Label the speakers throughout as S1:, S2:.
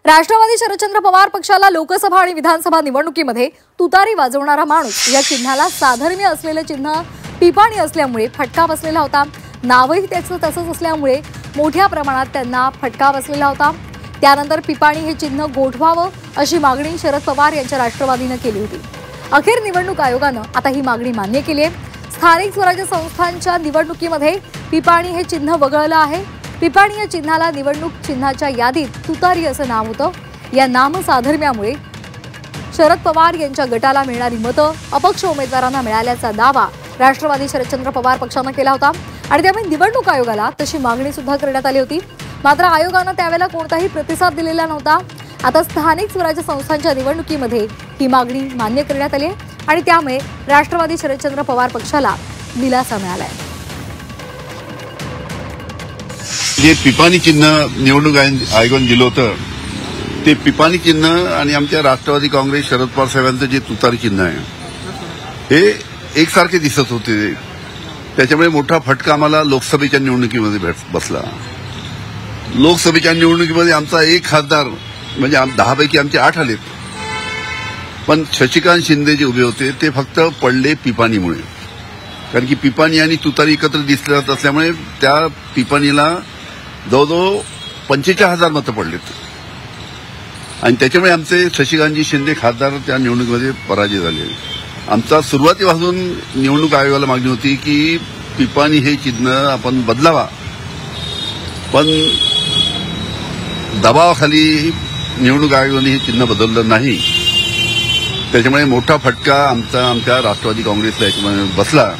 S1: राष्ट्रवादी शरदचंद्र पवार पक्षाला लोकसभा आणि विधानसभा निवडणुकीमध्ये तुतारी वाजवणारा माणूस या चिन्हाला साधर्म्य असलेले चिन्ह पिपाणी असल्यामुळे फटका बसलेला होता। नावही त्याचं तसंच असल्यामुळे मोठ्या प्रमाणात त्यांना फटका बसलेला होता। त्यानंतर पिपाणी हे चिन्ह गोठवावं अशी मागणी शरद पवार यांच्या राष्ट्रवादीने केली होती। अखेर निवडणूक आयोगाने आता ही मागणी मान्य केली आहे। स्थानिक स्वराज्य संस्थांच्या निवडणुकीमध्ये पिपाणी हे चिन्ह वगळलं आहे। पिपाणी या चिन्हाला निवडणूक चिन्हाच्या यादीत तुतारी असं नाव होतं। या नामसाधर्म्यामुळे शरद पवार यांच्या गटाला मिळणारी मतं अपक्ष उमेदवारांना मिळाल्याचा दावा राष्ट्रवादी शरदचंद्र पवार पक्षाने केला होता आणि त्यामुळे निवडणूक आयोगाला तशी मागणी सुद्धा करण्यात आली होती। मात्र आयोगाने त्यावेळेला कोणताही प्रतिसाद दिलेला नव्हता। आता स्थानिक स्वराज्य संस्थांच्या निवडणुकीमध्ये ही मागणी मान्य करण्यात आली आहे आणि त्यामुळे राष्ट्रवादी शरदचंद्र पवार पक्षाला दिलासा मिळाला आहे।
S2: जे पिपाणी चिन्ह निवडणूक आयोगाने दिलं होतं ते पिपाणी चिन्ह आणि आमच्या राष्ट्रवादी काँग्रेस शरद पवार साहेबांचं जे तुतारी चिन्ह आहे हे एकसारखे दिसत होते। त्याच्यामुळे मोठा फटका आम्हाला लोकसभेच्या निवडणुकीमध्ये बसला। लोकसभेच्या निवडणुकीमध्ये आमचा एक खासदार म्हणजे 10 पैकी आमचे 8 आलेत, पण शशिकांत शिंदे जे उभे होते ते फक्त पडले पिपाणीमुळे। कारण की पिपाणी आणि तुतारी एकत्र दिसले जात असल्यामुळे त्या पिपाणीला जवळजवळ 45,000 मतं पडलेत आणि त्याच्यामुळे आमचे शशिकांतजी शिंदे खासदार त्या निवडणुकीमध्ये पराजय झाले। आमचा सुरुवातीपासून निवडणूक आयोगाला मागणी होती की पिपाणी हे चिन्ह आपण बदलावा, पण दबावाखाली निवडणूक आयोगाने हे चिन्ह बदललं नाही। त्याच्यामुळे मोठा फटका आमच्या राष्ट्रवादी काँग्रेसला याच्यामध्ये बसला।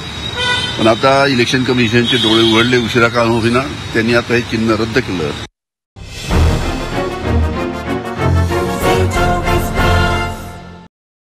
S2: पण आता इलेक्शन कमिशनचे डोळे उघडले, उशिरा का होईना त्यांनी आता हे चिन्ह रद्द केलं।